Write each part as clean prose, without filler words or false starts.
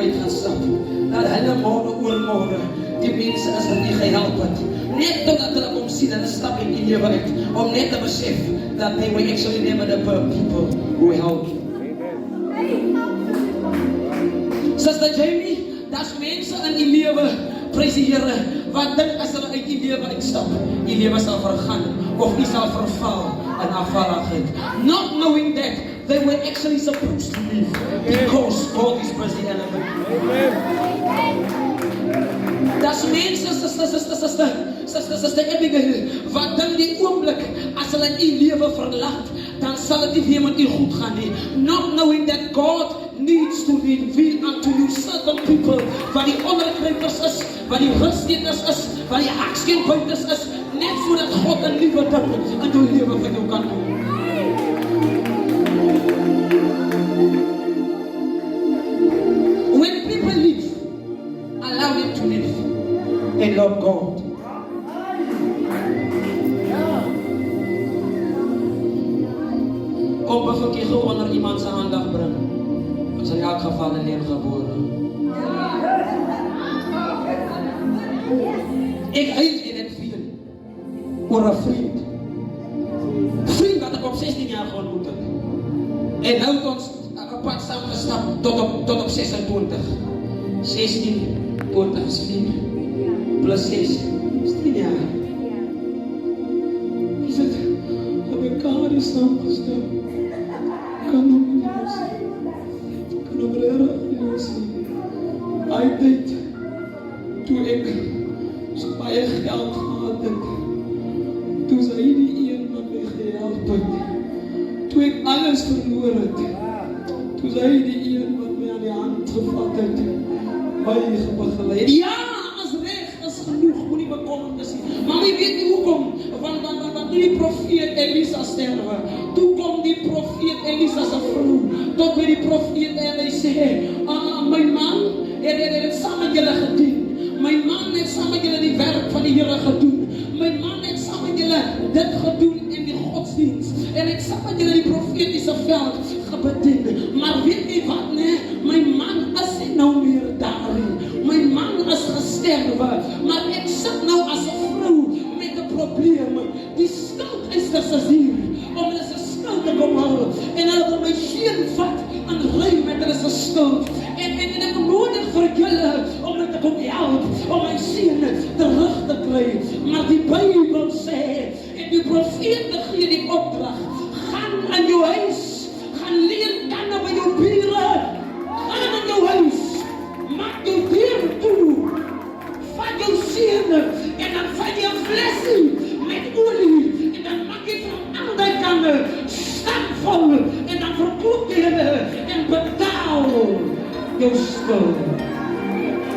uit gaan stap. Dat hulle môre oor môre die mense is wat nie gehelp het. Net totdat hulle kom sien hulle stap in die lewe uit. Om net te besef that they were actually never the people who helped. Sister Jamie, daar's mense in die lewe, prys die Here, wat dink as hulle uit die lewe uitstap, die lewe sal vergaan, of die sal verval in afvalligheid. Not knowing that they were actually supposed to live, because God is busy element. Daar's mense, sister Abigail, wat dink die oomblik, as hulle die lewe verlaat, dan sal dit nie weer met u goed gaan nie. Not knowing that God needs to reveal unto you certain people, wat die onderkruipers is, wat die rustekers is, wat die hakskeenbuiters is, net sodat God 'n nuwe ding in jou lewe vir jou kan doen. When people live, allow them to live and love God. Kom bijvoorbeeld zo wanneer iemand zijn aandacht brengt. Het is in elk geval een leer geboren. Ik heet in het veel. Voor een vriend. Vriend dat ik op 16 jaar ontmoet heb. En nu heeft ons een pad samengestapt tot op 26. 16, 20, 16. Plus 6. 16 jaar. Hij zegt, op mijn kamer is samengestapt. Kan nog Hy het toe ek so baie geld gehad het, toe sy die een wat my gehelp het, toe ek alles verloor het, toe sy die een wat my aan die hand gevat het, my begeleid. Ja, is reg, is genoeg, moenie bekommerd is nie. Maar wie weet nie hoekom, want die profeet Elisa sterwe, toe kom die profeet Elisa se vrou, tot by die profeet en hy sê, my man, het saam met julle gedien. My man het saam met julle die werk van die Here gedoen. My man het saam met julle dit gedoen in die godsdienst. En het saam met julle die profetiese veld gebedien. Maar weet jy wat, nee? My man is nie nou meer daarin. My man is gesterwe. Maar ek sit nou as 'n vrou met 'n probleem. Die skuld is hier. Om hulle se skuld te kom hou. En hulle wil my seun vat en ry met hulle se skuld. En ek nodig vir julle om dit te kom help, om my seun terug te kry. Maar die Bybel sê, en die profete gee die opdrag, gaan in jou huis, gaan leen kanne by jou bure, gaan in jou huis, maak jou deur toe, vat jou seun, en dan vat jy 'n flesie met olie, en dan maak jy van al die kanne stampvol, en dan verkoop jy hulle, en betaal jou skuld.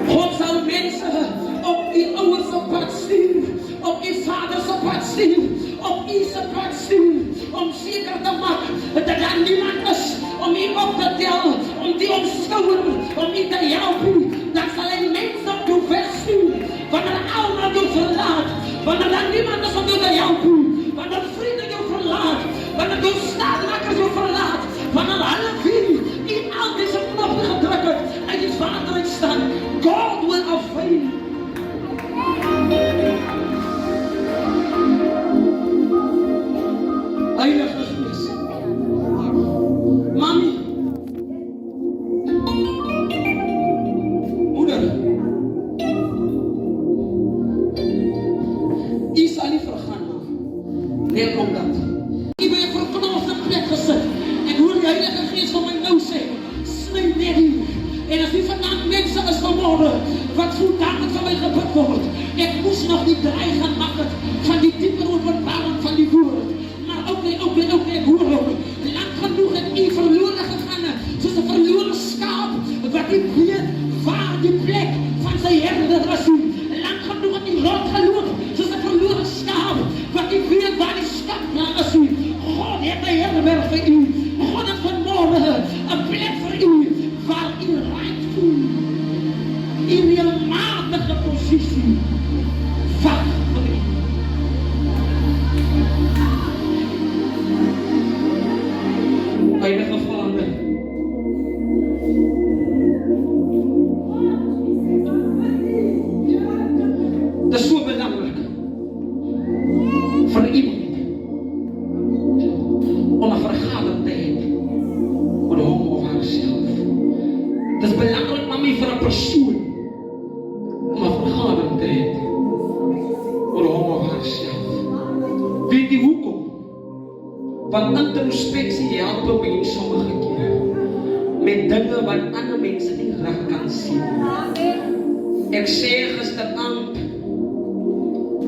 God sal mense op die ouers op pad stuur, op die vaders op pad stuur, op die se pad stuur, om seker te maak dat daar niemand is om u op te tel, om die omskouer, om u te help. Dan sal hy mense op jou wegstuur, wanneer almal jou verlaat, wanneer daar niemand is om jou te help, wanneer vriende jou verlaat, wanneer jou staatmakers jou verlaat, wanneer alle wie die al deze knoppen gedrukt het en die vader uitstaan, God will avail. Heilige Gees. Mami. Moeder. U sal nie vergaan, net omdat u by 'n verknoopte plek gesit. Ek hoor die Heilige Gees van my nou sê, sny net hier. En as die vanaand mense is vanmôre, wat voel daardie van my gebid word, ek moes nog die draai gaan maak het, van die dieper openbaring van die woord. Maar ook, ek hoor ook, lang genoeg het u verloren gegaan, soos 'n verloren skaap, wat nie weet waar die plek van sy herder is. Lang genoeg het u rondgeloop, soos 'n verloren skaap, wat nie weet waar die skaapplaas is. God het 'n herder vir u. God het vanmôre 'n plek vir u, waar u reg voel. In die matige posisie. Vat vir u. nie vir 'n persoon om 'n vergadering te hê oor hom of haarself. Weet jy hoekom? Want introspeksie help mense sommige kere met dinge wat ander mense nie reg kan sien. Ek sê gisteraand,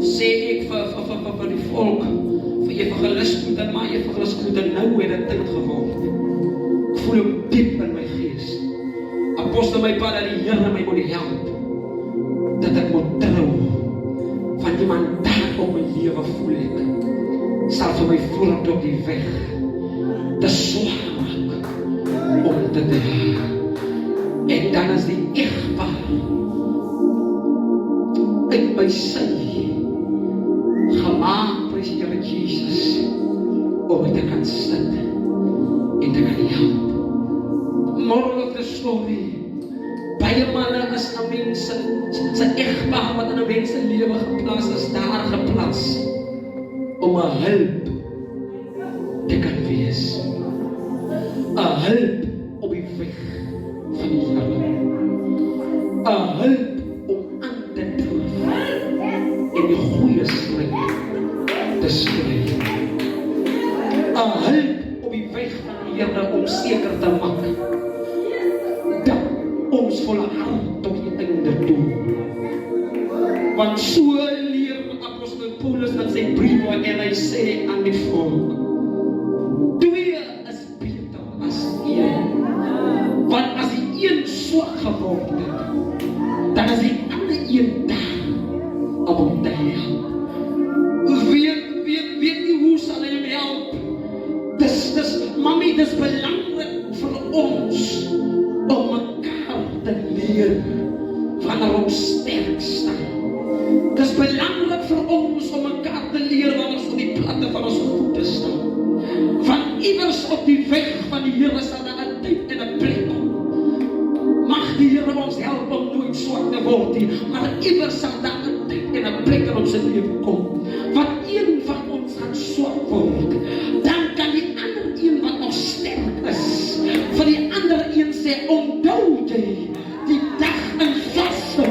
sê ek vir die volk, vir evangelisgoede, maar evangelisgoede nou het dit tyd geword. Ek voel hom diep in my gees. Apostel my pa dat die Here my moet help, dat ek moet trou, van die mandaat op my lewe voel ek, sal vir my voort op die weg, te swaar maak, om te dra. En dan is die egpaar, uit my sy, gemaakt, prys die Here Jesus, om my te kan sit, en te kan help. Moral of the story, baie manne is na mense, sy egpaar wat in 'n mens se lewe geplaas is, daar geplaas, om 'n hulp te kan wees. 'n Hulp op die weg van die Here. 'n Hulp om aan te dryf en die goeie stryd te stry. 'n Hulp op die weg van die Here om seker te maak dat ons volhard tot die einde toe. Want so leer apostel Paulus in sy brief en hy sê aan die volk, 2 is beter as 1. Want as die een swak geword het, dan is die ander een daar om hom te help. Weet nie hoe sal hy hom help? Mami, dis belangrik vir ons om mekaar te leer wanneer ons sterk staan. Dis belangrik vir ons om mekaar te leer wanneer ons op die platte van ons voete staan. Van iewers op die weg van die Here sal daar 'n tyd en 'n plek kom. Mag die Here ons help om nooit swak te word nie, maar iewers sal daar 'n tyd en 'n plek in ons lewe kom. Want een van ons gaan swak word, dan kan die ander een wat nog sterk is, vir die ander een sê, onthou jy die dag in vaste,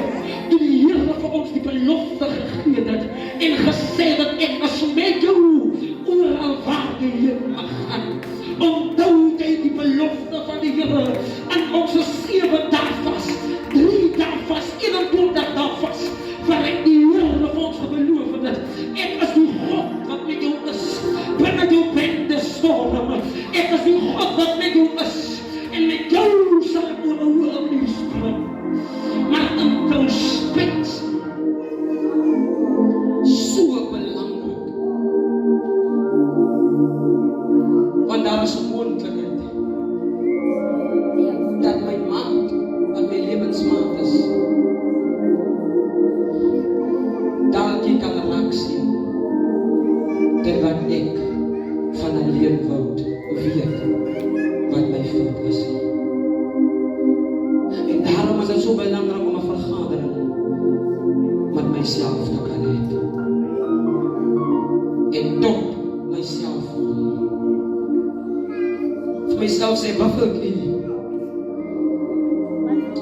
toe die Here vir ons die belofte gegee het, en gesê dat ek is met jou, oral waar jy heen mag gaan. Onthou jy die belofte van die Here, en ons 7 dae vas, 3 dae vas, 21 dae vas, waar ek die Here vir ons beloof het, ek is die God wat met jou is, binne jou bende storm, ek is die God wat met jou is, en met jou sal ek oor 'n hoë muur spring. Maar introspeksie, so belangrik, want daar is 'n moontlikheid dat my maat, wat my lewensmaat is, dalk jy kan raak sien, terwyl ek van 'n leenwoud weet wat my fout is. En daarom is dit so belangrik om 'n vergadering met myself te kan hê. En tot myself vir myself sê, wat wil ek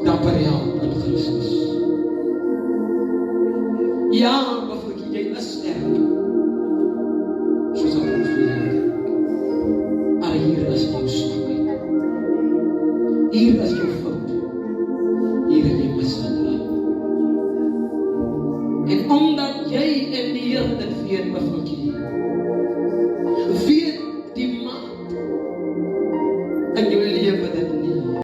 dapper help in Christus. Ja, wat wil ek jy is sterk, soos op ons weet. Maar hier is jou swakheid. Hier is jou fout. Hier is jy mishandel. En omdat jy en die Here dit weet, mevrou,